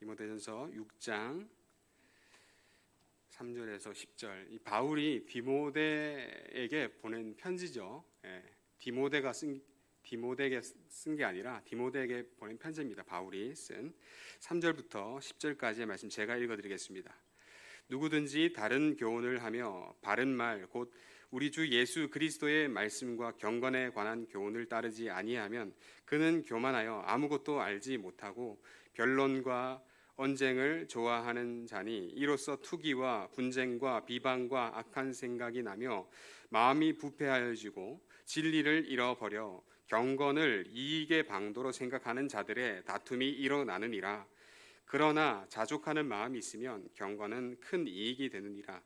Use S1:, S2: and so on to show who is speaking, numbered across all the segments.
S1: 디모데전서 6장 3절에서 10절. 이 바울이 디모데에게 보낸 편지죠. 디모데에게 쓴 게 아니라 디모데에게 보낸 편지입니다. 바울이 쓴 3절부터 10절까지의 말씀 제가 읽어드리겠습니다. 누구든지 다른 교훈을 하며 바른 말 곧 우리 주 예수 그리스도의 말씀과 경건에 관한 교훈을 따르지 아니하면 그는 교만하여 아무것도 알지 못하고 변론과 언쟁을 좋아하는 자니 이로써 투기와 분쟁과 비방과 악한 생각이 나며 마음이 부패하여지고 진리를 잃어버려 경건을 이익의 방도로 생각하는 자들의 다툼이 일어나느니라. 그러나 자족하는 마음이 있으면 경건은 큰 이익이 되느니라.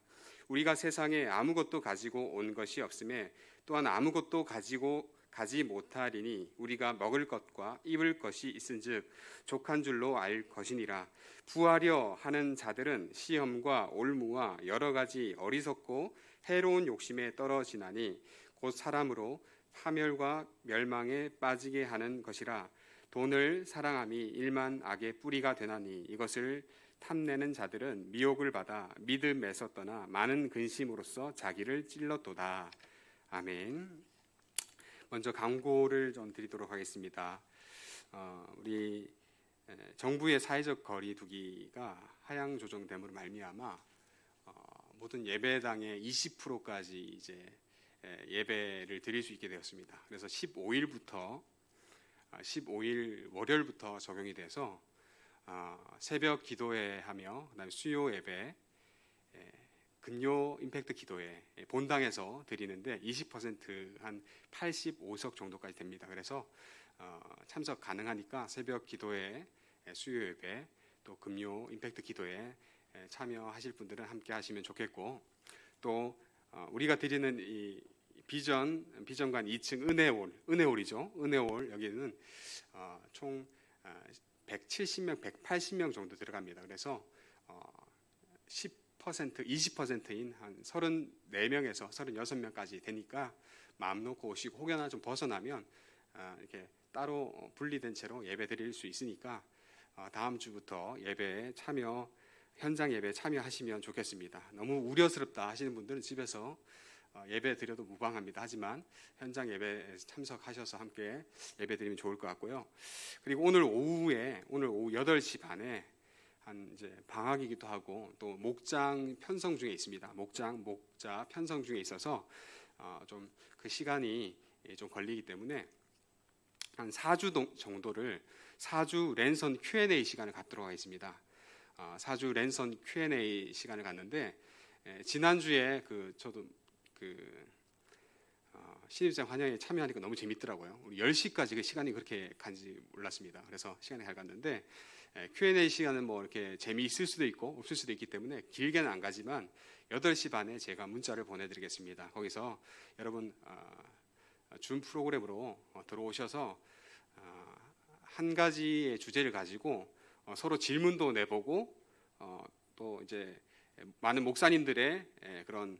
S1: 우리가 세상에 아무것도 가지고 온 것이 없음에 또한 아무것도 가지 못하리니 우리가 먹을 것과 입을 것이 있은즉 족한 줄로 알 것이니라. 부하려 하는 자들은 시험과 올무와 여러 가지 어리석고 해로운 욕심에 떨어지나니 곧 사람으로 파멸과 멸망에 빠지게 하는 것이라. 돈을 사랑함이 일만 악의 뿌리가 되나니 이것을 탐내는 자들은 미혹을 받아 믿음에서 떠나 많은 근심으로써 자기를 찔렀도다. 아멘. 먼저 광고를 좀 드리도록 하겠습니다. 우리 정부의 사회적 거리두기가 하향 조정됨으로 말미암아 모든 예배당의 20%까지 이제 예배를 드릴 수 있게 되었습니다. 그래서 15일 월요일부터 적용이 돼서 새벽 기도회 하며 그다음에 수요 예배, 금요 임팩트 기도회 본당에서 드리는데 20%한 85석 정도까지 됩니다. 그래서 참석 가능하니까 새벽 기도회, 수요 예배, 또 금요 임팩트 기도회 참여하실 분들은 함께 하시면 좋겠고, 또 우리가 드리는 이 비전관 2층 은혜홀이죠. 은혜홀 여기는 총 170명, 180명 정도 들어갑니다. 그래서 10%, 20%인 한 34명에서 36명까지 되니까 마음 놓고 오시고 혹여나 좀 벗어나면 이렇게 따로 분리된 채로 예배 드릴 수 있으니까 다음 주부터 현장 예배에 참여하시면 좋겠습니다. 너무 우려스럽다 하시는 분들은 집에서 예배 드려도 무방합니다. 하지만 현장 예배에 참석하셔서 함께 예배 드리면 좋을 것 같고요. 그리고 오늘 오후 8시 반에 한 이제 방학이기도 하고 또 목장 편성 중에 있습니다. 목자 편성 중에 있어서 좀 그 시간이 좀 걸리기 때문에 한 4주 정도를 4주 랜선 Q&A 시간을 갖도록 하겠습니다. 4주 랜선 Q&A 시간을 갖는데 지난주에 저도 신입생 환영회 참여하니까 너무 재밌더라고요. 우리 10시까지 그 시간이 그렇게 간지 몰랐습니다. 그래서 시간이 잘 갔는데 Q&A 시간은 뭐 이렇게 재미있을 수도 있고 없을 수도 있기 때문에 길게는 안 가지만 8시 반에 제가 문자를 보내드리겠습니다. 거기서 여러분 줌 프로그램으로 들어오셔서 한 가지의 주제를 가지고 서로 질문도 내보고 또 이제 많은 목사님들의 그런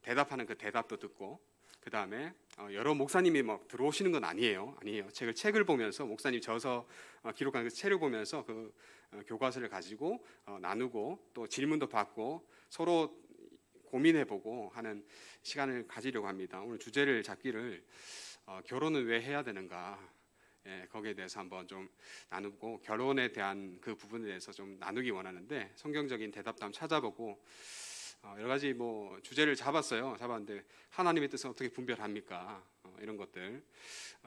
S1: 대답하는 그 대답도 듣고, 그 다음에 여러 목사님이 막 들어오시는 건 아니에요. 책을 보면서 목사님 저서 기록한 그 책을 보면서 그 교과서를 가지고 나누고 또 질문도 받고 서로 고민해보고 하는 시간을 가지려고 합니다. 오늘 주제를 잡기를 결혼은 왜 해야 되는가, 거기에 대해서 한번 좀 나누고 결혼에 대한 그 부분에 대해서 좀 나누기 원하는데 성경적인 대답도 한번 찾아보고 여러 가지 뭐 주제를 잡았는데 하나님의 뜻은 어떻게 분별합니까? 이런 것들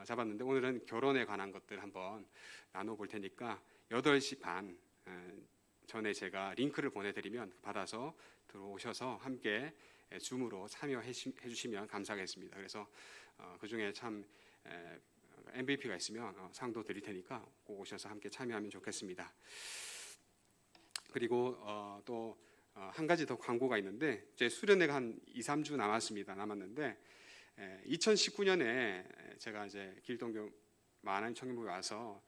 S1: 잡았는데 오늘은 결혼에 관한 것들 한번 나눠볼 테니까 8시 반 전에 제가 링크를 보내드리면 받아서 들어오셔서 함께 줌으로 참여해 주시면 감사하겠습니다. 그래서 그 중에 참 MVP가 있으면 상도 드릴 테니까 꼭 오셔서 함께 참여하면 좋겠습니다. 그리고 또 한 가지 더 광고가 있는데 제 수련회가 한 2-3주 남았는데 2019년에 제가 이제 길동교 만안 청년부에 와서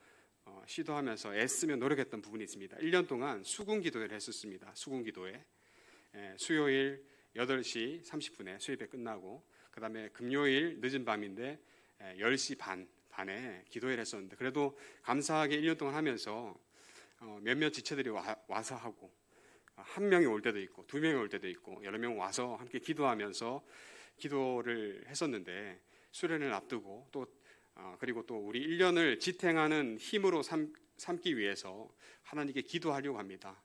S1: 시도하면서 애쓰며 노력했던 부분이 있습니다. 1년 동안 수군 기도회를 했었습니다. 수군 기도회 수요일 8시 30분에 수요예배 끝나고 그 다음에 금요일 늦은 밤인데 10시 반에 기도회를 했었는데 그래도 감사하게 1년 동안 하면서 몇몇 지체들이 와서 하고, 한 명이 올 때도 있고 두 명이 올 때도 있고 여러 명 와서 함께 기도하면서 기도를 했었는데, 수련을 앞두고 또 그리고 또 우리 1년을 지탱하는 힘으로 삼기 위해서 하나님께 기도하려고 합니다.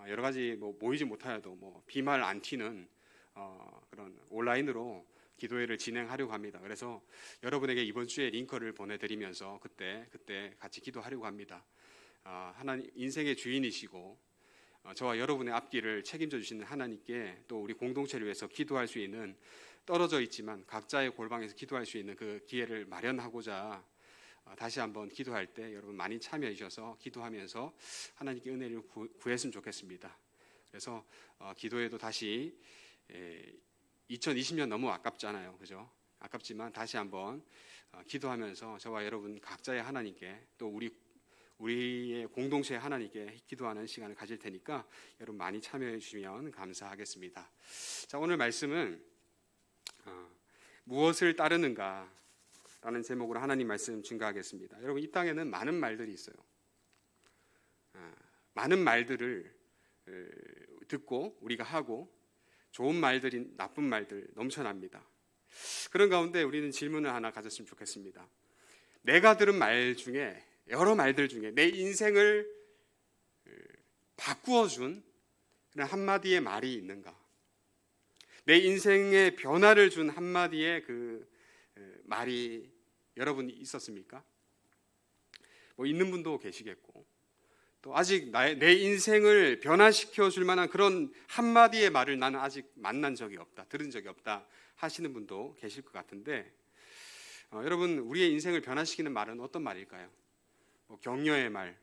S1: 여러 가지 모이지 못하여도 비말 안 튀는 그런 온라인으로 기도회를 진행하려고 합니다. 그래서 여러분에게 이번 주에 링크를 보내드리면서 그때 같이 기도하려고 합니다. 하나님 인생의 주인이시고 저와 여러분의 앞길을 책임져 주시는 하나님께 또 우리 공동체를 위해서 기도할 수 있는, 떨어져 있지만 각자의 골방에서 기도할 수 있는 그 기회를 마련하고자 다시 한번 기도할 때 여러분 많이 참여해 주셔서 기도하면서 하나님께 은혜를 구했으면 좋겠습니다. 그래서 기도에도 다시 2020년 너무 아깝잖아요, 그죠? 아깝지만 다시 한번 기도하면서 저와 여러분 각자의 하나님께 또 우리의 공동체의 하나님께 기도하는 시간을 가질 테니까 여러분 많이 참여해 주시면 감사하겠습니다. 자, 오늘 말씀은 무엇을 따르는가 라는 제목으로 하나님 말씀 증거하겠습니다. 여러분, 이 땅에는 많은 말들이 있어요. 많은 말들을 듣고 우리가 하고, 좋은 말들이 나쁜 말들 넘쳐납니다. 그런 가운데 우리는 질문을 하나 가졌으면 좋겠습니다. 내가 들은 말 중에, 여러 말들 중에 내 인생을 바꾸어준 그런 한마디의 말이 있는가? 내 인생에 변화를 준 한마디의 그 말이 여러분 있었습니까? 있는 분도 계시겠고, 또 아직 내 인생을 변화시켜 줄 만한 그런 한마디의 말을 나는 아직 만난 적이 없다, 들은 적이 없다 하시는 분도 계실 것 같은데, 여러분, 우리의 인생을 변화시키는 말은 어떤 말일까요? 격려의 말,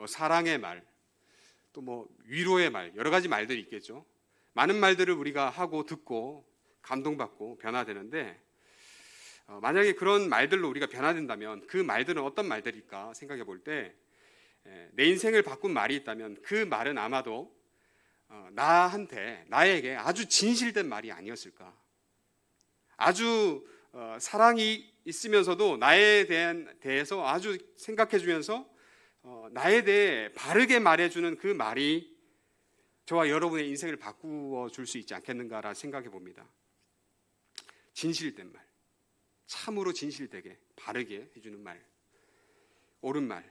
S1: 사랑의 말, 또 위로의 말, 여러 가지 말들이 있겠죠. 많은 말들을 우리가 하고 듣고 감동받고 변화되는데, 만약에 그런 말들로 우리가 변화된다면 그 말들은 어떤 말들일까 생각해 볼 때, 내 인생을 바꾼 말이 있다면 그 말은 아마도 나에게 아주 진실된 말이 아니었을까. 아주 사랑이 있으면서도 나에 대해서 아주 생각해 주면서 나에 대해 바르게 말해주는 그 말이 저와 여러분의 인생을 바꾸어 줄 수 있지 않겠는가라 생각해 봅니다. 진실된 말, 참으로 진실되게 바르게 해주는 말, 옳은 말,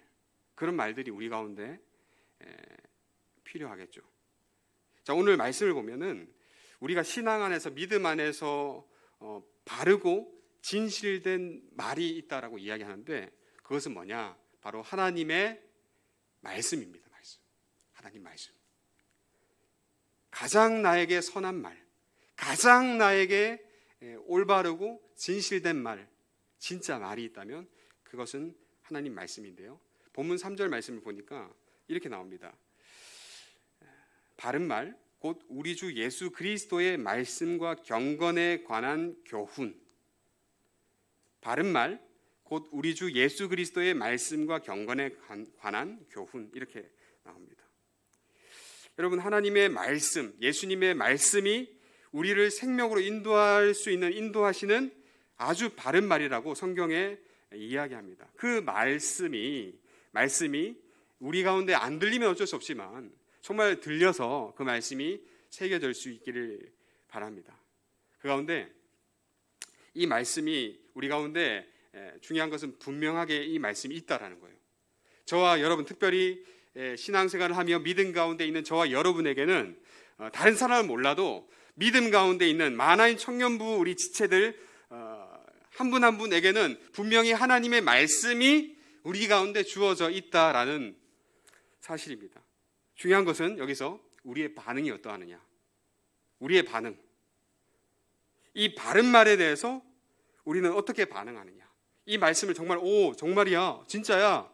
S1: 그런 말들이 우리 가운데 필요하겠죠. 자, 오늘 말씀을 보면은 우리가 신앙 안에서, 믿음 안에서 바르고 진실된 말이 있다라고 이야기하는데, 그것은 뭐냐? 바로 하나님의 말씀입니다. 하나님 말씀. 가장 나에게 선한 말, 가장 나에게 올바르고 진실된 말, 진짜 말이 있다면 그것은 하나님 말씀인데요. 본문 3절 말씀을 보니까 이렇게 나옵니다. 바른 말, 곧 우리 주 예수 그리스도의 말씀과 경건에 관한 교훈. 바른 말, 곧 우리 주 예수 그리스도의 말씀과 경건에 관한 교훈, 이렇게 나옵니다. 여러분, 하나님의 말씀, 예수님의 말씀이 우리를 생명으로 인도할 수 있는, 인도하시는 아주 바른 말이라고 성경에 이야기합니다. 그 말씀이 우리 가운데 안 들리면 어쩔 수 없지만 정말 들려서 그 말씀이 새겨질 수 있기를 바랍니다. 그 가운데 이 말씀이 우리 가운데 중요한 것은 분명하게 이 말씀이 있다라는 거예요. 저와 여러분, 특별히 신앙생활을 하며 믿음 가운데 있는 저와 여러분에게는 다른 사람은 몰라도 믿음 가운데 있는 만화인 청년부 우리 지체들 한 분 한 분에게는 분명히 하나님의 말씀이 우리 가운데 주어져 있다라는 사실입니다. 중요한 것은 여기서 우리의 반응이 어떠하느냐, 우리의 반응, 이 바른 말에 대해서 우리는 어떻게 반응하느냐. 이 말씀을 정말 정말이야, 진짜야,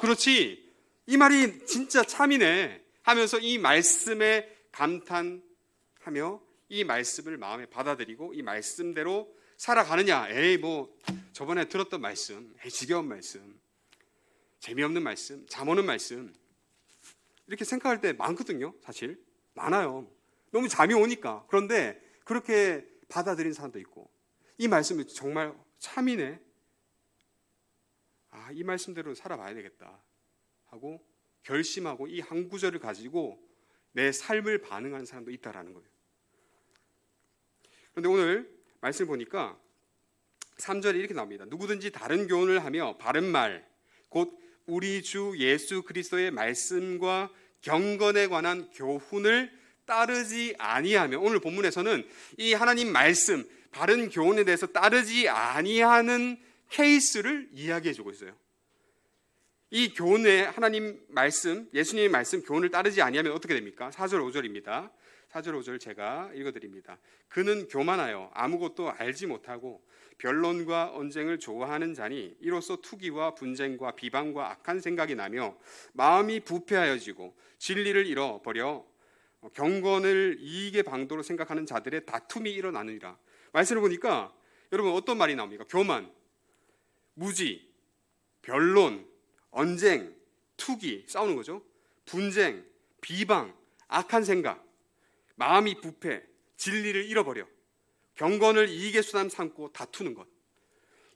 S1: 그렇지, 이 말이 진짜 참이네 하면서 이 말씀에 감탄하며 이 말씀을 마음에 받아들이고 이 말씀대로 살아가느냐. 저번에 들었던 말씀, 지겨운 말씀, 재미없는 말씀, 잠 오는 말씀, 이렇게 생각할 때 많거든요. 사실 많아요. 너무 잠이 오니까. 그런데 그렇게 받아들인 사람도 있고, 이 말씀이 정말 참이네, 이 말씀대로 살아봐야 되겠다 하고 결심하고 이 한 구절을 가지고 내 삶을 반응하는 사람도 있다라는 거예요. 그런데 오늘 말씀 보니까 3절에 이렇게 나옵니다. 누구든지 다른 교훈을 하며 바른 말, 곧 우리 주 예수 그리스도의 말씀과 경건에 관한 교훈을 따르지 아니하며, 오늘 본문에서는 이 하나님 말씀, 바른 교훈에 대해서 따르지 아니하는 케이스를 이야기해 주고 있어요. 이 교훈에 하나님 말씀, 예수님의 말씀 교훈을 따르지 아니하면 어떻게 됩니까? 4절 5절입니다. 4절 5절 제가 읽어드립니다. 그는 교만하여 아무것도 알지 못하고 변론과 언쟁을 좋아하는 자니 이로써 투기와 분쟁과 비방과 악한 생각이 나며 마음이 부패하여지고 진리를 잃어버려 경건을 이익의 방도로 생각하는 자들의 다툼이 일어나느니라. 말씀을 보니까 여러분 어떤 말이 나옵니까? 교만, 무지, 변론, 언쟁, 투기, 싸우는 거죠. 분쟁, 비방, 악한 생각, 마음이 부패, 진리를 잃어버려 경건을 이익의 수단 삼고 다투는 것.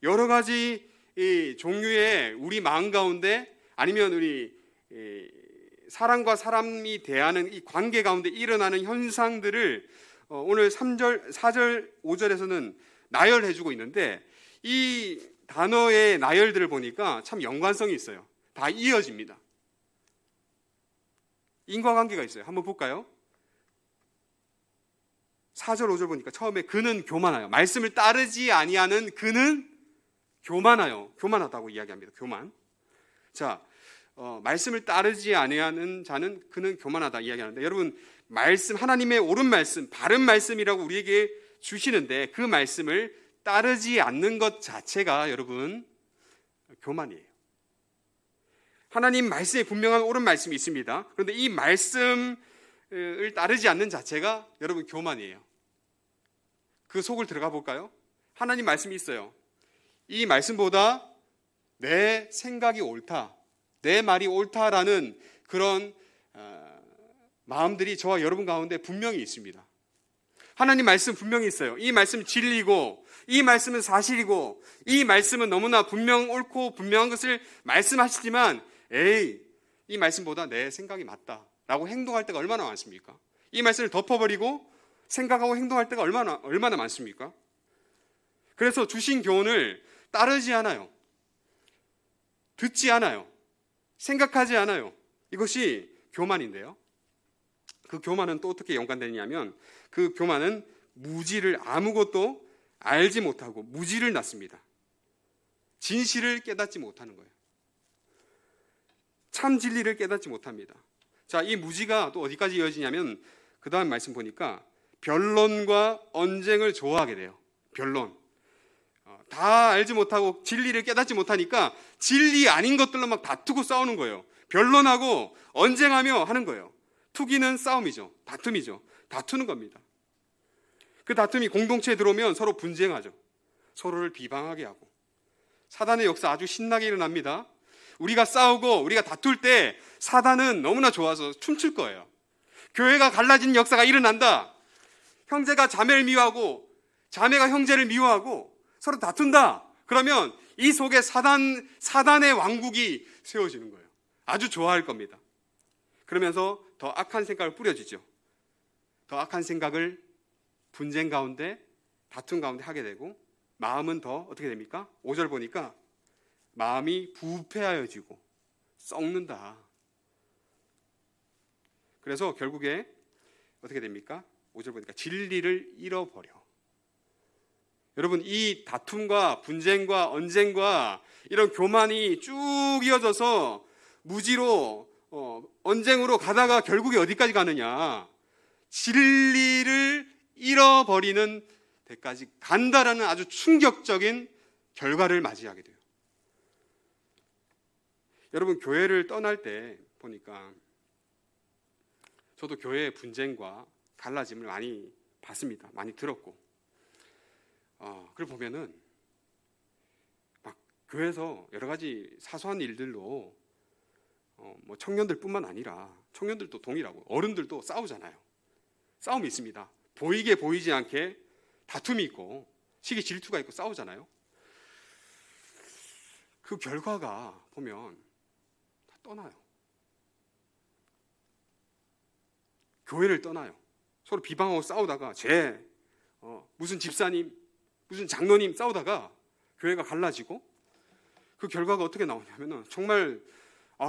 S1: 여러 가지 이 종류의 우리 마음 가운데 아니면 우리 사람과 사람이 대하는 이 관계 가운데 일어나는 현상들을 오늘 3절, 4절, 5절에서는 나열해주고 있는데 이 단어의 나열들을 보니까 참 연관성이 있어요. 다 이어집니다. 인과관계가 있어요. 한번 볼까요? 4절 5절 보니까 처음에 그는 교만하여, 말씀을 따르지 아니하는 그는 교만하여, 교만하다고 이야기합니다. 교만. 자, 말씀을 따르지 아니하는 자는 그는 교만하다 이야기하는데, 여러분 말씀, 하나님의 옳은 말씀, 바른 말씀이라고 우리에게 주시는데 그 말씀을 따르지 않는 것 자체가 여러분 교만이에요. 하나님 말씀에 분명한 옳은 말씀이 있습니다. 그런데 이 말씀을 따르지 않는 자체가 여러분 교만이에요. 그 속을 들어가 볼까요? 하나님 말씀이 있어요. 이 말씀보다 내 생각이 옳다, 내 말이 옳다라는 그런 마음들이 저와 여러분 가운데 분명히 있습니다. 하나님 말씀 분명히 있어요. 이 말씀은 진리고, 이 말씀은 사실이고, 이 말씀은 너무나 분명 옳고 분명한 것을 말씀하시지만, 이 말씀보다 내 생각이 맞다 라고 행동할 때가 얼마나 많습니까? 이 말씀을 덮어버리고 생각하고 행동할 때가 얼마나 많습니까? 그래서 주신 교훈을 따르지 않아요. 듣지 않아요. 생각하지 않아요. 이것이 교만인데요. 그 교만은 또 어떻게 연관되냐면 그 교만은 무지를, 아무것도 알지 못하고 무지를 낳습니다. 진실을 깨닫지 못하는 거예요. 참 진리를 깨닫지 못합니다. 자, 이 무지가 또 어디까지 이어지냐면 그 다음 말씀 보니까 변론과 언쟁을 좋아하게 돼요. 변론. 다 알지 못하고 진리를 깨닫지 못하니까 진리 아닌 것들로 막 다투고 싸우는 거예요. 변론하고 언쟁하며 하는 거예요. 투기는 싸움이죠. 다툼이죠. 다투는 겁니다. 그 다툼이 공동체에 들어오면 서로 분쟁하죠. 서로를 비방하게 하고. 사단의 역사 아주 신나게 일어납니다. 우리가 싸우고 우리가 다툴 때 사단은 너무나 좋아서 춤출 거예요. 교회가 갈라지는 역사가 일어난다. 형제가 자매를 미워하고 자매가 형제를 미워하고 서로 다툰다. 그러면 이 속에 사단의 왕국이 세워지는 거예요. 아주 좋아할 겁니다. 그러면서 더 악한 생각을 뿌려주죠. 더 악한 생각을 분쟁 가운데, 다툼 가운데 하게 되고, 마음은 더 어떻게 됩니까? 5절 보니까 마음이 부패하여지고 썩는다. 그래서 결국에 어떻게 됩니까? 5절 보니까 진리를 잃어버려. 여러분, 이 다툼과 분쟁과 언쟁과 이런 교만이 쭉 이어져서 무지로 언쟁으로 가다가 결국에 어디까지 가느냐? 진리를 잃어버리는 데까지 간다라는 아주 충격적인 결과를 맞이하게 돼요. 여러분, 교회를 떠날 때 보니까 저도 교회의 분쟁과 갈라짐을 많이 봤습니다. 많이 들었고, 그걸 보면은 막 교회에서 여러 가지 사소한 일들로 뭐 청년들뿐만 아니라 청년들도 동일하고 어른들도 싸우잖아요. 싸움이 있습니다. 보이게 보이지 않게 다툼이 있고 시기 질투가 있고 싸우잖아요. 그 결과가 보면 다 떠나요. 교회를 떠나요. 서로 비방하고 싸우다가 무슨 집사님, 무슨 장로님 싸우다가 교회가 갈라지고, 그 결과가 어떻게 나오냐면은 정말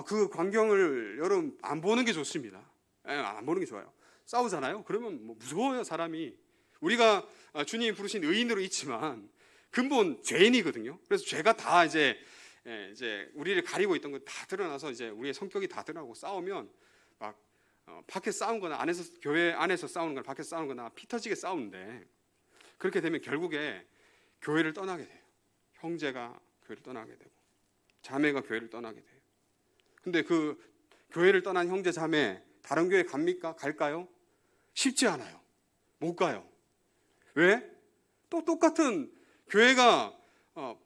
S1: 그 광경을 여러분 안 보는 게 좋습니다. 안 보는 게 좋아요. 싸우잖아요. 그러면 뭐 무서워요, 사람이. 우리가 주님이 부르신 의인으로 있지만 근본 죄인이거든요. 그래서 죄가 다 이제 우리를 가리고 있던 거 다 드러나서 이제 우리의 성격이 다 드러나고 싸우면 막 밖에 싸운 거나 교회 안에서 싸우는 거나 밖에서 싸우는 거나 피 터지게 싸우는데, 그렇게 되면 결국에 교회를 떠나게 돼요. 형제가 교회를 떠나게 되고 자매가 교회를 떠나게 돼요. 근데 그 교회를 떠난 형제 자매 다른 교회 갑니까? 갈까요? 쉽지 않아요. 못 가요. 왜? 또 똑같은 교회가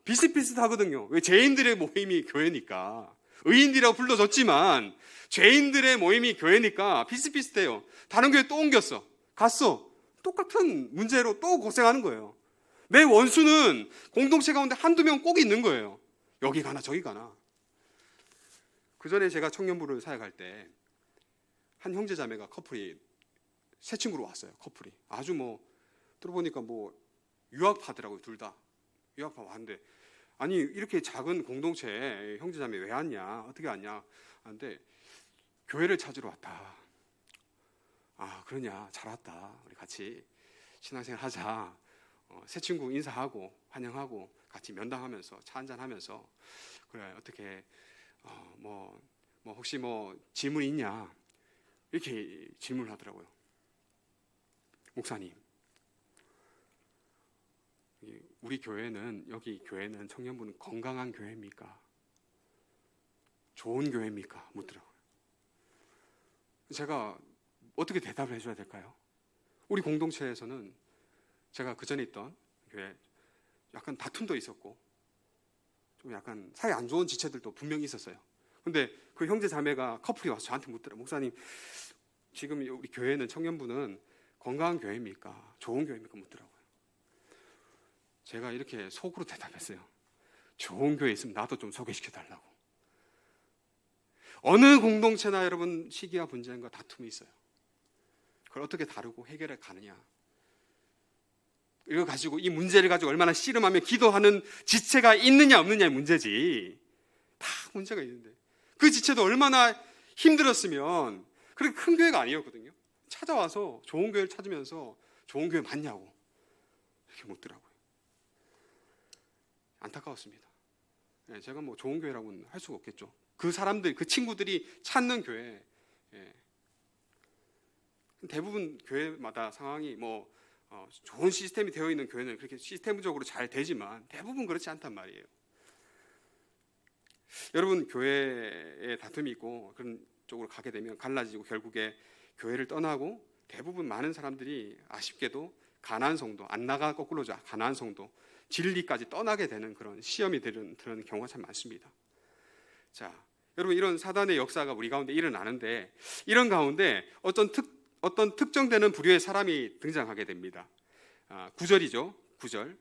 S1: 비슷비슷하거든요. 왜? 죄인들의 모임이 교회니까. 의인들이라고 불러줬지만 죄인들의 모임이 교회니까 비슷비슷해요. 다른 교회 또 옮겼어. 갔어. 똑같은 문제로 또 고생하는 거예요. 내 원수는 공동체 가운데 한두 명 꼭 있는 거예요. 여기 가나 저기 가나. 그 전에 제가 청년부를 사역할 때 한 형제 자매가 커플이 새 친구로 왔어요. 커플이 아주 들어보니까 유학파더라고요. 둘 다 유학파 왔는데, 아니 이렇게 작은 공동체에 형제 자매 왜 왔냐, 어떻게 왔냐 하는데 교회를 찾으러 왔다. 그러냐, 잘 왔다. 우리 같이 신앙생활 하자. 새 친구 인사하고 환영하고 같이 면담하면서 차 한잔 하면서, 그래 어떻게 혹시 질문 있냐 이렇게 질문을 하더라고요. 목사님, 우리 교회는, 여기 교회는 청년부는 건강한 교회입니까? 좋은 교회입니까? 묻더라고요. 제가 어떻게 대답을 해줘야 될까요? 우리 공동체에서는 제가 그 전에 있던 교회 약간 다툼도 있었고 좀 약간 사이 안 좋은 지체들도 분명히 있었어요. 근데 그 형제 자매가 커플이 와서 저한테 묻더라고요. 목사님, 지금 우리 교회는, 청년부는 건강한 교회입니까? 좋은 교회입니까? 묻더라고요. 제가 이렇게 속으로 대답했어요. 좋은 교회 있으면 나도 좀 소개시켜달라고. 어느 공동체나 여러분 시기와 분쟁과 다툼이 있어요. 그걸 어떻게 다루고 해결해 가느냐, 이거 가지고, 이 문제를 가지고 얼마나 씨름하며 기도하는 지체가 있느냐 없느냐의 문제지. 다 문제가 있는데 그 지체도 얼마나 힘들었으면 그렇게 큰 교회가 아니었거든요. 찾아와서 좋은 교회를 찾으면서 좋은 교회 맞냐고 이렇게 묻더라고요. 안타까웠습니다. 제가 좋은 교회라고는 할 수가 없겠죠. 그 사람들, 그 친구들이 찾는 교회, 대부분 교회마다 상황이 좋은 시스템이 되어 있는 교회는 그렇게 시스템적으로 잘 되지만 대부분 그렇지 않단 말이에요. 여러분, 교회에 다툼이 있고 그런 쪽으로 가게 되면 갈라지고 결국에 교회를 떠나고, 대부분 많은 사람들이 아쉽게도 가나안 성도, 안 나가 거꾸로죠. 가나안 성도, 진리까지 떠나게 되는 그런 시험이 드는 경우가 참 많습니다. 자, 여러분, 이런 사단의 역사가 우리 가운데 일어나는데, 이런 가운데 어떤 특정되는 부류의 사람이 등장하게 됩니다. 9절이죠. 9절.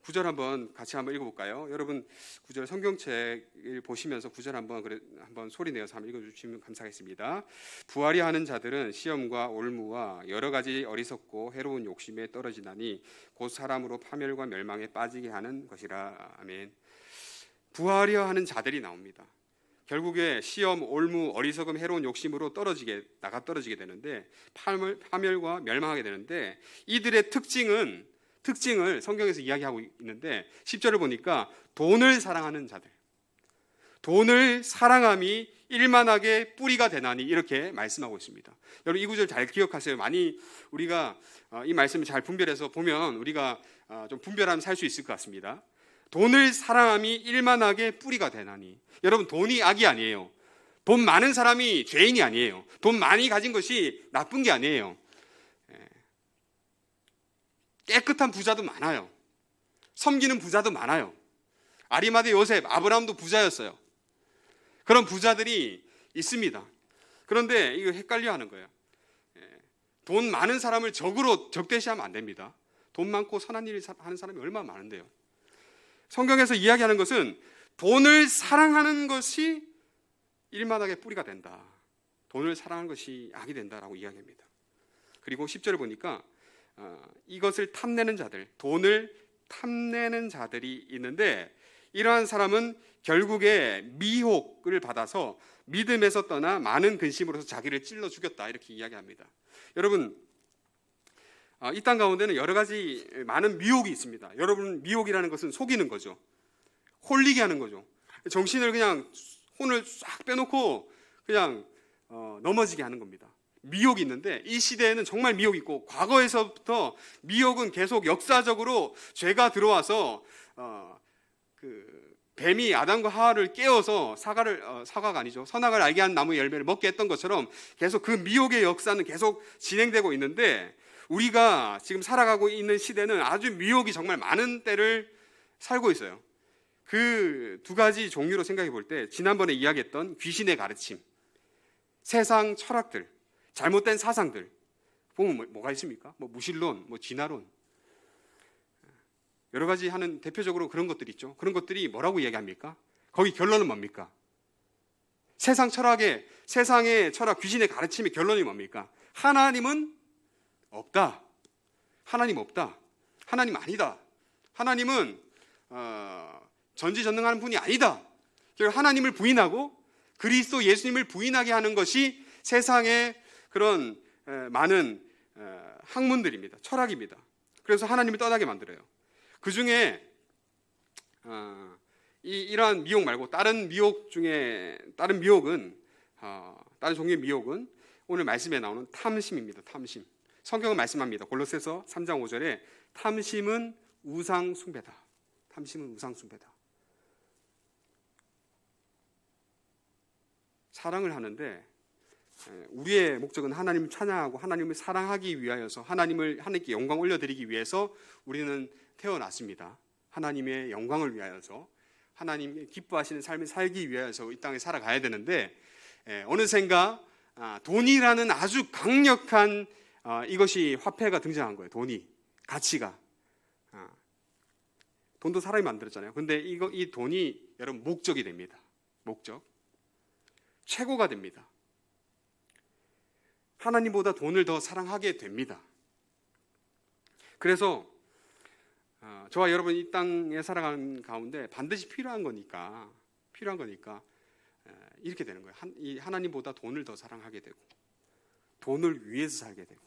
S1: 9절 같이 한번 읽어볼까요? 여러분, 9절 성경책을 보시면서 9절 한번 소리 내어서 한번 읽어주시면 감사하겠습니다. 부하려 하는 자들은 시험과 올무와 여러 가지 어리석고 해로운 욕심에 떨어지나니 곧 사람으로 파멸과 멸망에 빠지게 하는 것이라. 아멘. 부하려 하는 자들이 나옵니다. 결국에 시험, 올무, 어리석음, 해로운 욕심으로 나가 떨어지게 되는데, 파멸과 멸망하게 되는데, 이들의 특징을 성경에서 이야기하고 있는데, 10절을 보니까 돈을 사랑하는 자들, 돈을 사랑함이 일만하게 뿌리가 되나니, 이렇게 말씀하고 있습니다. 여러분, 이 구절 잘 기억하세요. 많이 우리가 이 말씀을 잘 분별해서 보면 우리가 좀 분별하면 살 수 있을 것 같습니다. 돈을 사랑함이 일만하게 뿌리가 되나니. 여러분, 돈이 악이 아니에요. 돈 많은 사람이 죄인이 아니에요. 돈 많이 가진 것이 나쁜 게 아니에요. 깨끗한 부자도 많아요. 섬기는 부자도 많아요. 아리마대 요셉, 아브라함도 부자였어요. 그런 부자들이 있습니다. 그런데 이거 헷갈려 하는 거예요. 돈 많은 사람을 적대시하면 안 됩니다. 돈 많고 선한 일을 하는 사람이 얼마나 많은데요. 성경에서 이야기하는 것은 돈을 사랑하는 것이 일만하게 뿌리가 된다. 돈을 사랑하는 것이 악이 된다라고 이야기합니다. 그리고 10절을 보니까 이것을 탐내는 자들, 돈을 탐내는 자들이 있는데 이러한 사람은 결국에 미혹을 받아서 믿음에서 떠나 많은 근심으로서 자기를 찔러 죽였다, 이렇게 이야기합니다. 여러분, 이 땅 가운데는 여러 가지 많은 미혹이 있습니다. 여러분, 미혹이라는 것은 속이는 거죠. 홀리게 하는 거죠. 정신을 그냥 혼을 싹 빼놓고 그냥 넘어지게 하는 겁니다. 미혹이 있는데 이 시대에는 정말 미혹이 있고, 과거에서부터 미혹은 계속 역사적으로 죄가 들어와서 그 뱀이 아담과 하와를 깨워서 사과가 아니죠, 선악을 알게 한 나무의 열매를 먹게 했던 것처럼 계속 그 미혹의 역사는 계속 진행되고 있는데, 우리가 지금 살아가고 있는 시대는 아주 미혹이 정말 많은 때를 살고 있어요. 그 두 가지 종류로 생각해 볼 때, 지난번에 이야기했던 귀신의 가르침, 세상 철학들, 잘못된 사상들 보면 뭐가 있습니까? 무신론, 진화론, 여러 가지 하는 대표적으로 그런 것들이 있죠. 그런 것들이 뭐라고 이야기합니까? 거기 결론은 뭡니까? 세상의 철학, 귀신의 가르침의 결론이 뭡니까? 하나님은 없다. 하나님 없다. 하나님 아니다. 하나님은 전지전능한 분이 아니다. 하나님을 부인하고 그리스도 예수님을 부인하게 하는 것이 세상의 그런 많은 학문들입니다. 철학입니다. 그래서 하나님을 떠나게 만들어요. 그 중에 이러한 미혹 말고 다른 종류의 미혹은 오늘 말씀에 나오는 탐심입니다. 탐심. 성경은 말씀합니다. 골로새서 3장 5절에 탐심은 우상 숭배다. 탐심은 우상 숭배다. 사랑을 하는데 우리의 목적은 하나님을 찬양하고 하나님을 사랑하기 위하여서, 하나님께 영광 올려드리기 위해서 우리는 태어났습니다. 하나님의 영광을 위하여서, 하나님의 기뻐하시는 삶을 살기 위하여서 이 땅에 살아가야 되는데, 어느샌가 돈이라는 아주 강력한 이것이 화폐가 등장한 거예요. 돈이, 가치가. 돈도 사람이 만들었잖아요. 근데 이 돈이 여러분 목적이 됩니다. 목적. 최고가 됩니다. 하나님보다 돈을 더 사랑하게 됩니다. 그래서 저와 여러분 이 땅에 살아가는 가운데 반드시 필요한 거니까 이렇게 되는 거예요. 하나님보다 돈을 더 사랑하게 되고, 돈을 위해서 살게 되고,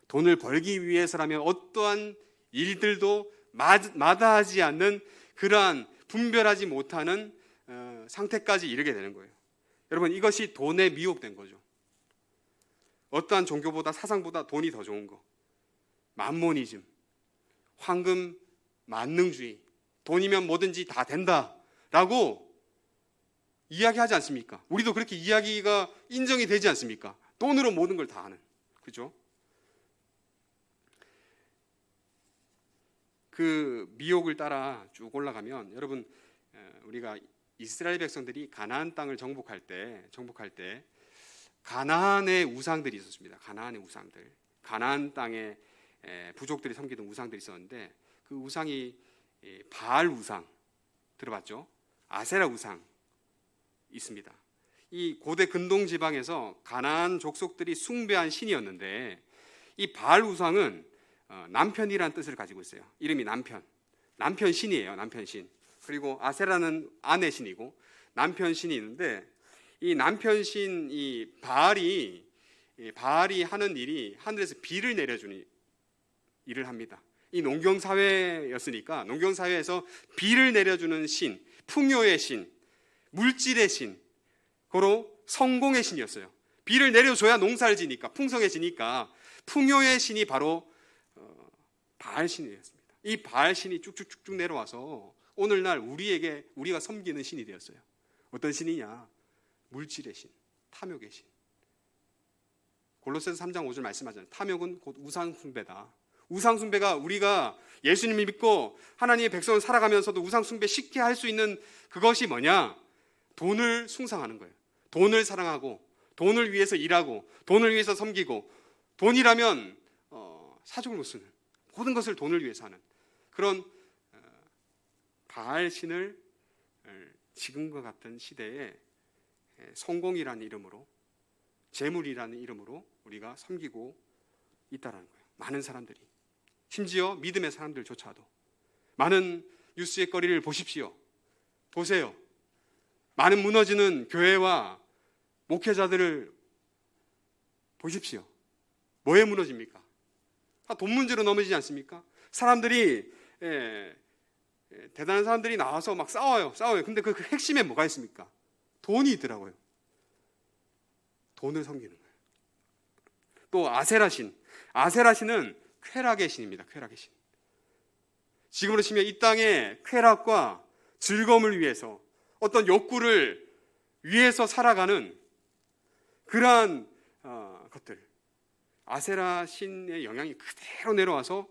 S1: 돈을 벌기 위해서라면 어떠한 일들도 마다하지 않는 그러한 분별하지 못하는 상태까지 이르게 되는 거예요. 여러분, 이것이 돈에 미혹된 거죠. 어떠한 종교보다, 사상보다 돈이 더 좋은 거. 만모니즘, 황금 만능주의, 돈이면 뭐든지 다 된다라고 이야기하지 않습니까? 우리도 그렇게 이야기가 인정이 되지 않습니까? 돈으로 모든 걸 다 하는, 그죠? 그 미혹을 따라 쭉 올라가면, 여러분, 우리가 이스라엘 백성들이 가나안 땅을 정복할 때 가나안의 우상들이 있었습니다. 가나안의 우상들, 가나안 땅에 부족들이 섬기던 우상들이 있었는데, 그 우상이 바알 우상 들어봤죠? 아세라 우상 있습니다. 이 고대 근동 지방에서 가나안 족속들이 숭배한 신이었는데, 이 바알 우상은 남편이라는 뜻을 가지고 있어요. 이름이 남편 신이에요. 남편 신. 그리고 아세라는 아내 신이고, 남편 신이 있는데, 이 남편 신, 이 바알이 하는 일이 하늘에서 비를 내려주는 일을 합니다. 이 농경 사회였으니까 농경 사회에서 비를 내려주는 신, 풍요의 신, 물질의 신, 고로 성공의 신이었어요. 비를 내려줘야 농사를 지니까, 풍성해지니까 풍요의 신이 바로 바알 신이었습니다. 이 바알 신이 쭉쭉쭉쭉 내려와서 오늘날 우리가 섬기는 신이 되었어요. 어떤 신이냐? 물질의 신, 탐욕의 신. 골로새서 3장 5절 말씀하잖아요. 탐욕은 곧 우상 숭배다. 우상 숭배가, 우리가 예수님을 믿고 하나님의 백성을 살아가면서도 우상 숭배 쉽게 할 수 있는 그것이 뭐냐? 돈을 숭상하는 거예요. 돈을 사랑하고, 돈을 위해서 일하고, 돈을 위해서 섬기고, 돈이라면 사족을 못 쓰는, 모든 것을 돈을 위해서 하는 그런 바알 신을 지금과 같은 시대에 성공이라는 이름으로 재물이라는 이름으로 우리가 섬기고 있다라는 거예요. 많은 사람들이, 심지어 믿음의 사람들조차도. 많은 뉴스의 거리를 보십시오. 보세요. 많은 무너지는 교회와 목회자들을 보십시오. 뭐에 무너집니까? 다 돈 문제로 넘어지지 않습니까? 사람들이 대단한 사람들이 나와서 막 싸워요. 근데 그 핵심에 뭐가 있습니까? 돈이 있더라고요. 돈을 섬기는 거예요. 또 아세라신은 쾌락의 신입니다. 쾌락의 신. 지금으로 치면 이 땅의 쾌락과 즐거움을 위해서, 어떤 욕구를 위해서 살아가는 그러한 것들, 아세라 신의 영향이 그대로 내려와서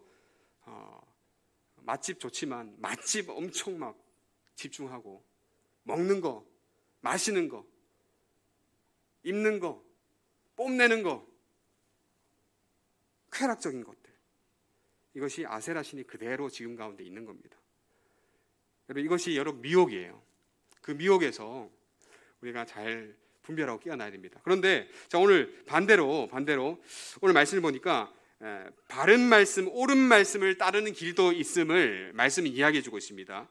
S1: 맛집 좋지만 맛집 엄청 막 집중하고, 먹는 거, 마시는 거, 입는 거, 뽐내는 거, 쾌락적인 것들, 이것이 아세라 신이 그대로 지금 가운데 있는 겁니다. 여러분, 이것이 미혹이에요. 그 미혹에서 우리가 잘 분별하고 깨어나야 됩니다. 그런데 자, 오늘 반대로 오늘 말씀을 보니까 바른 말씀, 옳은 말씀을 따르는 길도 있음을 말씀이 이야기해 주고 있습니다.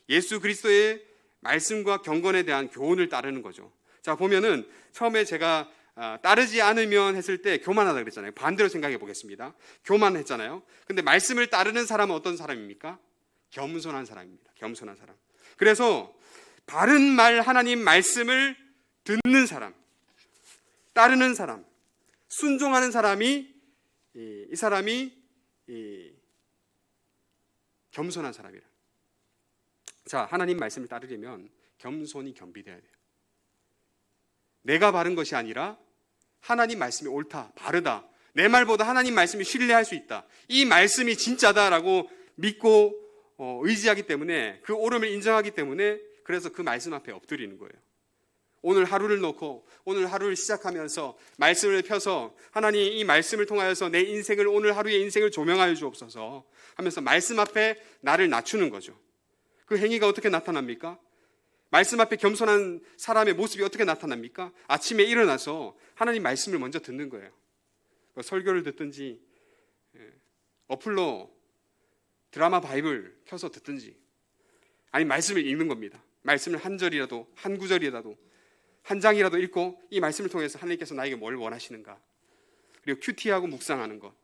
S1: 예수 그리스도의 말씀과 경건에 대한 교훈을 따르는 거죠. 자, 보면은 처음에 제가 따르지 않으면 했을 때 교만하다 그랬잖아요. 반대로 생각해 보겠습니다. 교만했잖아요. 근데 말씀을 따르는 사람은 어떤 사람입니까? 겸손한 사람입니다. 겸손한 사람. 그래서 바른 말, 하나님 말씀을 듣는 사람, 따르는 사람, 순종하는 사람이 이 사람이 겸손한 사람이라. 자, 하나님 말씀을 따르려면 겸손히 겸비돼야 돼요. 내가 바른 것이 아니라 하나님 말씀이 옳다, 바르다, 내 말보다 하나님 말씀이 신뢰할 수 있다, 이 말씀이 진짜다라고 믿고 의지하기 때문에, 그 옳음을 인정하기 때문에, 그래서 그 말씀 앞에 엎드리는 거예요. 오늘 하루를 놓고, 오늘 하루를 시작하면서 말씀을 펴서 하나님, 이 말씀을 통하여서 내 인생을, 오늘 하루의 인생을 조명하여 주옵소서 하면서 말씀 앞에 나를 낮추는 거죠. 그 행위가 어떻게 나타납니까? 말씀 앞에 겸손한 사람의 모습이 어떻게 나타납니까? 아침에 일어나서 하나님 말씀을 먼저 듣는 거예요. 설교를 듣든지 어플로 드라마 바이블 켜서 듣든지, 아니 말씀을 읽는 겁니다. 말씀을 한 절이라도, 한 구절이라도, 한 장이라도 읽고 이 말씀을 통해서 하나님께서 나에게 뭘 원하시는가, 그리고 큐티하고 묵상하는 것,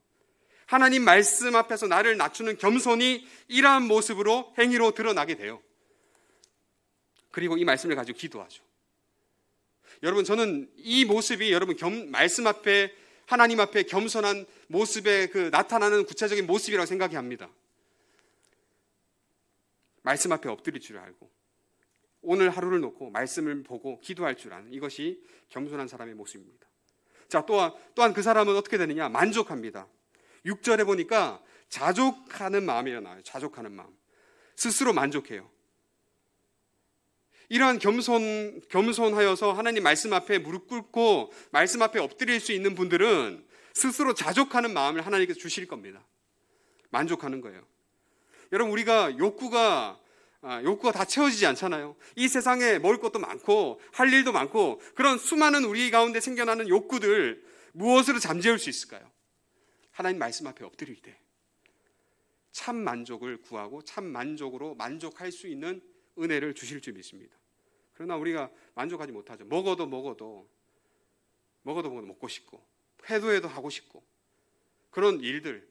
S1: 하나님 말씀 앞에서 나를 낮추는 겸손이 이러한 모습으로, 행위로 드러나게 돼요. 그리고 이 말씀을 가지고 기도하죠. 여러분, 저는 이 모습이 여러분 말씀 앞에, 하나님 앞에 겸손한 모습에 그 나타나는 구체적인 모습이라고 생각이 합니다. 말씀 앞에 엎드릴 줄 알고, 오늘 하루를 놓고 말씀을 보고 기도할 줄 아는, 이것이 겸손한 사람의 모습입니다. 자, 또한 그 사람은 어떻게 되느냐? 만족합니다. 6절에 보니까 자족하는 마음이 나와요. 자족하는 마음. 스스로 만족해요. 이러한 겸손하여서 하나님 말씀 앞에 무릎 꿇고 말씀 앞에 엎드릴 수 있는 분들은 스스로 자족하는 마음을 하나님께서 주실 겁니다. 만족하는 거예요. 여러분, 우리가 욕구가 다 채워지지 않잖아요. 이 세상에 먹을 것도 많고 할 일도 많고, 그런 수많은 우리 가운데 생겨나는 욕구들, 무엇으로 잠재울 수 있을까요? 하나님 말씀 앞에 엎드릴 때 참 만족을 구하고 참 만족으로 만족할 수 있는 은혜를 주실 줄 믿습니다. 그러나 우리가 만족하지 못하죠. 먹어도 먹고 싶고, 해도 하고 싶고, 그런 일들.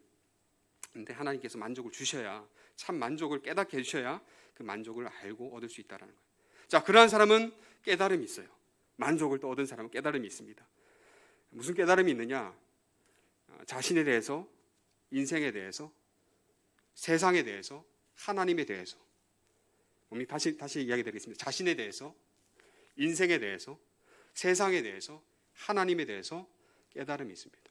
S1: 근데 하나님께서 만족을 주셔야, 참 만족을 깨닫게 해주셔야 그 만족을 알고 얻을 수 있다는 거예요. 자, 그러한 사람은 깨달음이 있어요. 만족을 또 얻은 사람은 깨달음이 있습니다. 무슨 깨달음이 있느냐? 자신에 대해서, 인생에 대해서, 세상에 대해서, 하나님에 대해서. 다시 이야기 드리겠습니다. 자신에 대해서, 인생에 대해서, 세상에 대해서, 하나님에 대해서 깨달음이 있습니다.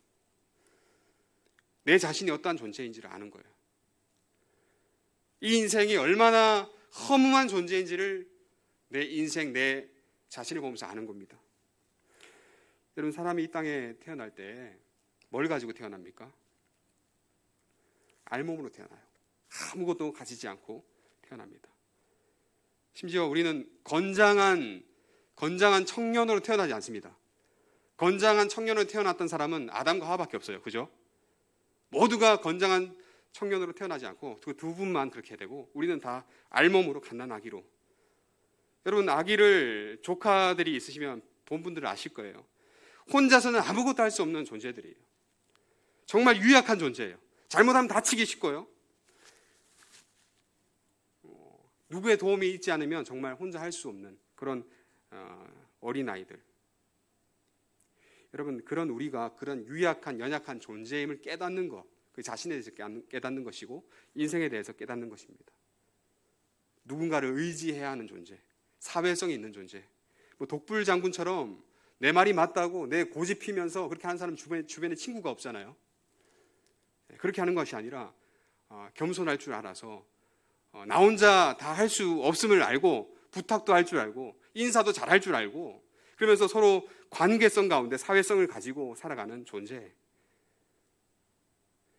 S1: 내 자신이 어떠한 존재인지를 아는 거예요. 이 인생이 얼마나 허무한 존재인지를 내 인생, 내 자신을 보면서 아는 겁니다. 여러분, 사람이 이 땅에 태어날 때 뭘 가지고 태어납니까? 알몸으로 태어나요. 아무것도 가지지 않고 태어납니다. 심지어 우리는 건장한 청년으로 태어나지 않습니다. 건장한 청년으로 태어났던 사람은 아담과 하와밖에 없어요. 그죠? 모두가 건장한 청년으로 태어나지 않고 그 두 분만 그렇게 되고 우리는 다 알몸으로 갓난아기로. 여러분, 아기를 조카들이 있으시면 본분들을 아실 거예요. 혼자서는 아무것도 할 수 없는 존재들이에요. 정말 유약한 존재예요. 잘못하면 다치기 쉽고요. 누구의 도움이 있지 않으면 정말 혼자 할 수 없는 그런 어린아이들. 여러분, 그런 우리가 그런 유약한 연약한 존재임을 깨닫는 것, 그 자신에 대해서 깨닫는 것이고 인생에 대해서 깨닫는 것입니다. 누군가를 의지해야 하는 존재, 사회성이 있는 존재. 뭐 독불 장군처럼 내 말이 맞다고 내 고집 피면서 그렇게 하는 사람 주변에 친구가 없잖아요. 그렇게 하는 것이 아니라 겸손할 줄 알아서 나 혼자 다 할 수 없음을 알고 부탁도 할 줄 알고 인사도 잘할 줄 알고 그러면서 서로 관계성 가운데 사회성을 가지고 살아가는 존재.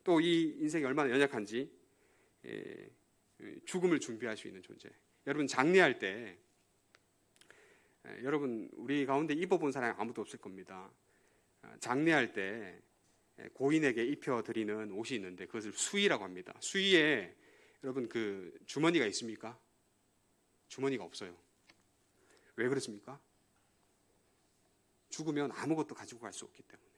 S1: 또 이 인생이 얼마나 연약한지 죽음을 준비할 수 있는 존재. 여러분, 장례할 때 여러분 우리 가운데 입어본 사람이 아무도 없을 겁니다. 장례할 때 고인에게 입혀드리는 옷이 있는데 그것을 수의라고 합니다. 수의에 여러분 그 주머니가 있습니까? 주머니가 없어요. 왜 그렇습니까? 죽으면 아무것도 가지고 갈 수 없기 때문에.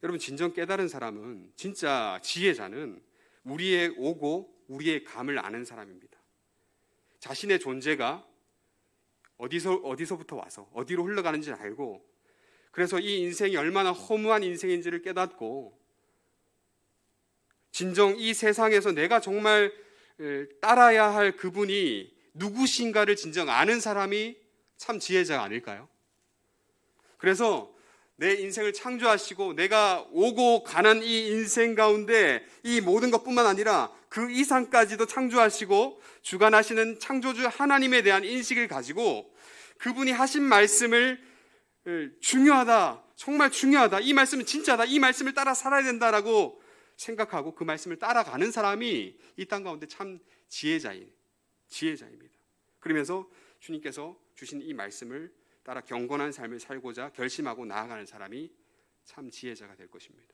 S1: 여러분, 진정 깨달은 사람은, 진짜 지혜자는 우리의 오고 우리의 감을 아는 사람입니다. 자신의 존재가 어디서부터 와서 어디로 흘러가는지 알고, 그래서 이 인생이 얼마나 허무한 인생인지를 깨닫고, 진정 이 세상에서 내가 정말 따라야 할 그분이 누구신가를 진정 아는 사람이 참 지혜자가 아닐까요? 그래서 내 인생을 창조하시고 내가 오고 가는 이 인생 가운데 이 모든 것뿐만 아니라 그 이상까지도 창조하시고 주관하시는 창조주 하나님에 대한 인식을 가지고 그분이 하신 말씀을 중요하다, 정말 중요하다, 이 말씀은 진짜다, 이 말씀을 따라 살아야 된다라고 생각하고 그 말씀을 따라가는 사람이 이 땅 가운데 참 지혜자입니다. 그러면서 주님께서 주신 이 말씀을 따라 경건한 삶을 살고자 결심하고 나아가는 사람이 참 지혜자가 될 것입니다.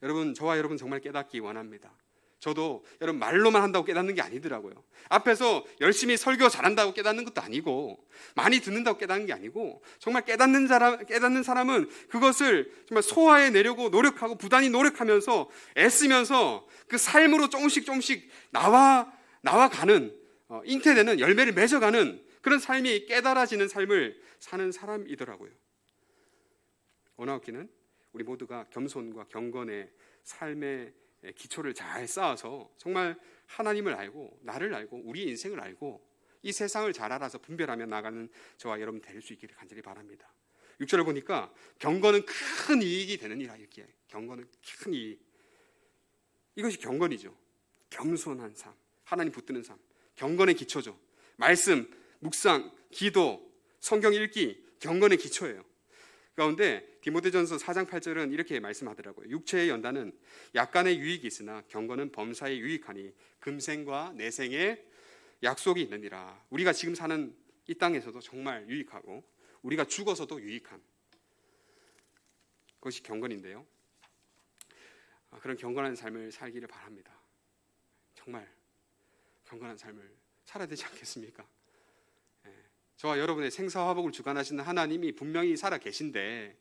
S1: 여러분, 저와 여러분 정말 깨닫기 원합니다. 저도 여러분 말로만 한다고 깨닫는 게 아니더라고요. 앞에서 열심히 설교 잘한다고 깨닫는 것도 아니고 많이 듣는다고 깨닫는 게 아니고 정말 깨닫는 사람은 그것을 정말 소화해내려고 노력하고 부단히 노력하면서 애쓰면서 그 삶으로 조금씩 나와가는 잉태되는 열매를 맺어가는 그런 삶이 깨달아지는 삶을 사는 사람이더라고요. 원하옵기는 우리 모두가 겸손과 경건의 삶의 기초를 잘 쌓아서 정말 하나님을 알고 나를 알고 우리 인생을 알고 이 세상을 잘 알아서 분별하며 나가는 저와 여러분 될 수 있기를 간절히 바랍니다. 6절을 보니까 경건은 큰 이익이 되느니라, 이렇게. 경건은 큰 이익. 이것이 경건이죠. 겸손한 삶, 하나님 붙드는 삶, 경건의 기초죠. 말씀, 묵상, 기도, 성경 읽기, 경건의 기초예요. 가운데 디모데전서 4장 8절은 이렇게 말씀하더라고요. 육체의 연단은 약간의 유익이 있으나 경건은 범사에 유익하니 금생과 내생에 약속이 있느니라. 우리가 지금 사는 이 땅에서도 정말 유익하고 우리가 죽어서도 유익한 그것이 경건인데요. 그런 경건한 삶을 살기를 바랍니다. 정말 경건한 삶을 살아야 되지 않겠습니까? 저와 여러분의 생사화복을 주관하시는 하나님이 분명히 살아 계신데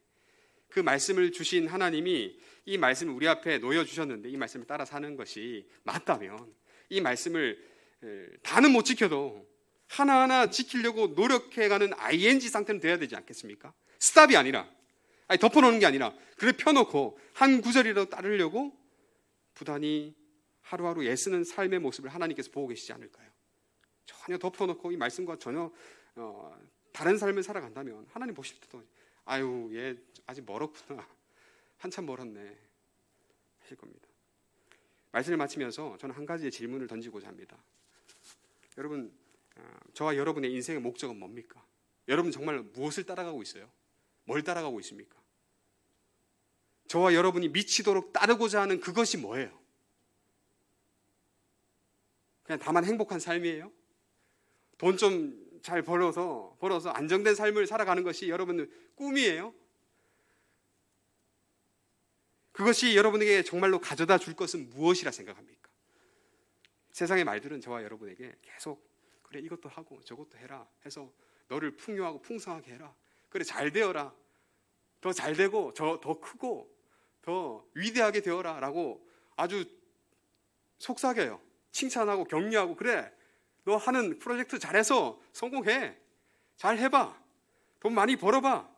S1: 그 말씀을 주신 하나님이 이 말씀을 우리 앞에 놓여주셨는데 이 말씀을 따라 사는 것이 맞다면 이 말씀을 다는 못 지켜도 하나하나 지키려고 노력해가는 ING 상태는 돼야 되지 않겠습니까? 스탑이 아니라, 덮어놓는 게 아니라 그래 펴놓고 한 구절이라도 따르려고 부단히 하루하루 애쓰는 삶의 모습을 하나님께서 보고 계시지 않을까요? 전혀 덮어놓고 이 말씀과 전혀 다른 삶을 살아간다면 하나님 보실 때도 아유, 얘 아직 멀었구나, 한참 멀었네 하실 겁니다. 말씀을 마치면서 저는 한 가지의 질문을 던지고자 합니다. 여러분, 저와 여러분의 인생의 목적은 뭡니까? 여러분 정말 무엇을 따라가고 있어요? 뭘 따라가고 있습니까? 저와 여러분이 미치도록 따르고자 하는 그것이 뭐예요? 그냥 다만 행복한 삶이에요? 돈 좀 잘 벌어서 안정된 삶을 살아가는 것이 여러분 꿈이에요? 그것이 여러분에게 정말로 가져다 줄 것은 무엇이라 생각합니까? 세상의 말들은 저와 여러분에게 계속 그래 이것도 하고 저것도 해라 해서 너를 풍요하고 풍성하게 해라. 그래 잘 되어라. 더 잘 되고 더 크고 더 위대하게 되어라 라고 아주 속삭여요. 칭찬하고 격려하고 그래 너 하는 프로젝트 잘해서 성공해. 잘 해봐. 돈 많이 벌어봐.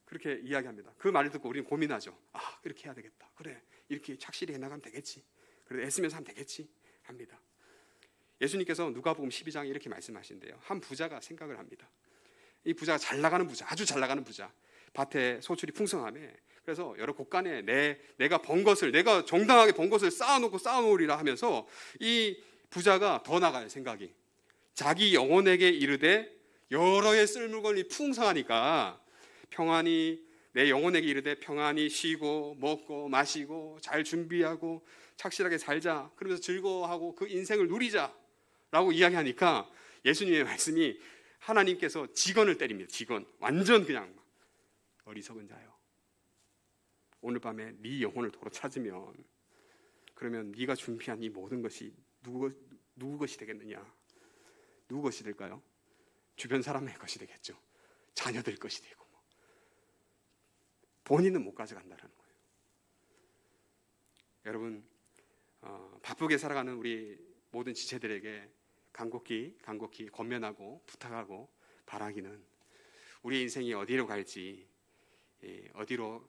S1: 그렇게 이야기합니다. 그 말을 듣고 우리는 고민하죠. 아 그렇게 해야 되겠다. 그래 이렇게 착실히 해나가면 되겠지. 그래도 애쓰면서 하면 되겠지 합니다. 예수님께서 누가복음 12장에 이렇게 말씀하신대요. 한 부자가 생각을 합니다. 이 부자가 잘 나가는 부자, 아주 잘 나가는 부자. 밭에 소출이 풍성하며 그래서 여러 곳간에 내가 정당하게 번 것을 쌓아놓으리라 하면서 이 부자가 더 나가요. 생각이 자기 영혼에게 이르되 여러 해 쓸 물건이 풍성하니까 내 영혼에게 이르되 평안히 쉬고 먹고 마시고 잘 준비하고 착실하게 살자. 그러면서 즐거워하고 그 인생을 누리자라고 이야기하니까 예수님의 말씀이 하나님께서 직언을 때립니다. 직언. 완전 그냥 어리석은 자요. 오늘 밤에 네 영혼을 도로 찾으면 그러면 네가 준비한 이 모든 것이 누구 것이 되겠느냐? 누구 것이 될까요? 주변 사람의 것이 되겠죠. 자녀들 것이 되고 본인은 못 가져간다는 거예요. 여러분 바쁘게 살아가는 우리 모든 지체들에게 간곡히 권면하고 부탁하고 바라기는 우리의 인생이 어디로 갈지 어디로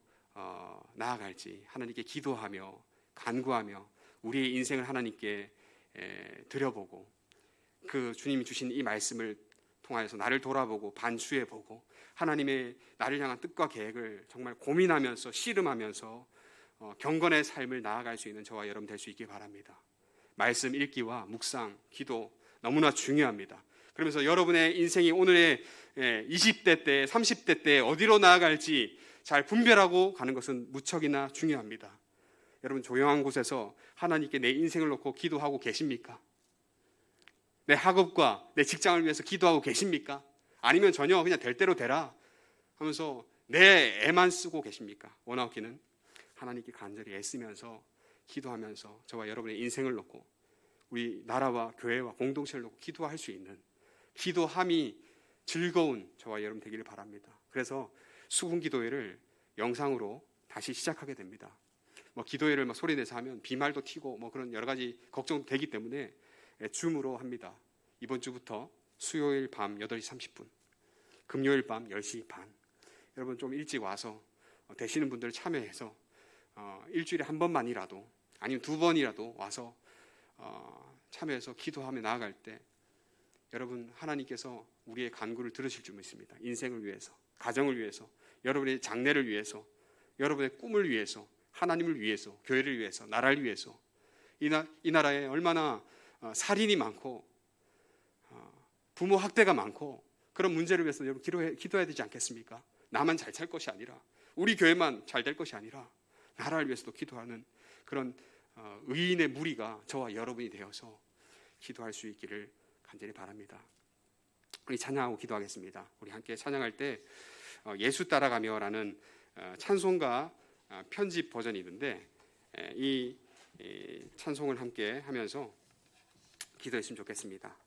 S1: 나아갈지 하나님께 기도하며 간구하며 우리의 인생을 하나님께 드려보고 그 주님이 주신 이 말씀을 통하여서 나를 돌아보고 반추해보고 하나님의 나를 향한 뜻과 계획을 정말 고민하면서 씨름하면서 경건의 삶을 나아갈 수 있는 저와 여러분 될 수 있기 바랍니다. 말씀 읽기와 묵상, 기도 너무나 중요합니다. 그러면서 여러분의 인생이 오늘의 20대 때, 30대 때 어디로 나아갈지 잘 분별하고 가는 것은 무척이나 중요합니다. 여러분 조용한 곳에서 하나님께 내 인생을 놓고 기도하고 계십니까? 내 학업과 내 직장을 위해서 기도하고 계십니까? 아니면 전혀 그냥 될 대로 되라 하면서 내 애만 쓰고 계십니까? 원하옵기는 하나님께 간절히 애쓰면서 기도하면서 저와 여러분의 인생을 놓고 우리 나라와 교회와 공동체를 놓고 기도할 수 있는 기도함이 즐거운 저와 여러분 되기를 바랍니다. 그래서 수군 기도회를 영상으로 다시 시작하게 됩니다. 기도회를 소리내서 하면 비말도 튀고 그런 여러 가지 걱정되기 때문에 줌으로 합니다. 이번 주부터 수요일 밤 8시 30분, 금요일 밤 10시 반. 여러분 좀 일찍 와서 되시는 분들 참여해서 일주일에 한 번만이라도 아니면 두 번이라도 와서 참여해서 기도하며 나아갈 때 여러분 하나님께서 우리의 간구를 들으실 줄 믿습니다. 인생을 위해서, 가정을 위해서, 여러분의 장래를 위해서, 여러분의 꿈을 위해서, 하나님을 위해서, 교회를 위해서, 나라를 위해서. 이 나라에 얼마나 살인이 많고 부모 학대가 많고 그런 문제를 위해서 여러분 기도해야 되지 않겠습니까? 나만 잘 살 것이 아니라 우리 교회만 잘 될 것이 아니라 나라를 위해서도 기도하는 그런 의인의 무리가 저와 여러분이 되어서 기도할 수 있기를 간절히 바랍니다. 우리 찬양하고 기도하겠습니다. 우리 함께 찬양할 때 예수 따라가며라는 찬송가 편집 버전이 있는데 이 찬송을 함께 하면서 기도했으면 좋겠습니다.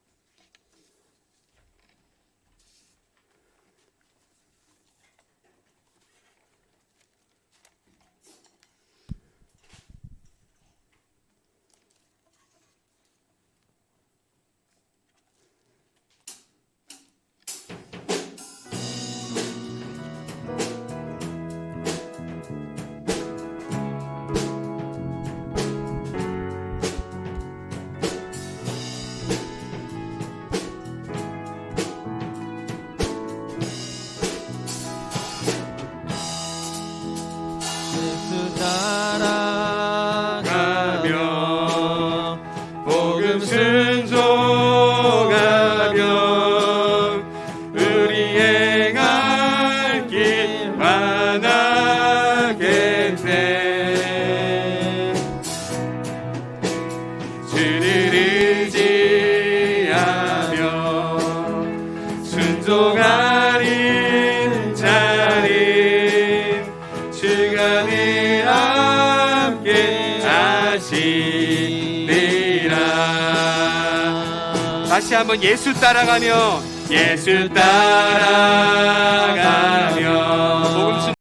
S1: 순종하는 자는 주가 늘 함께 하시리라. 다시 한번 예수 따라가며 예수 따라가며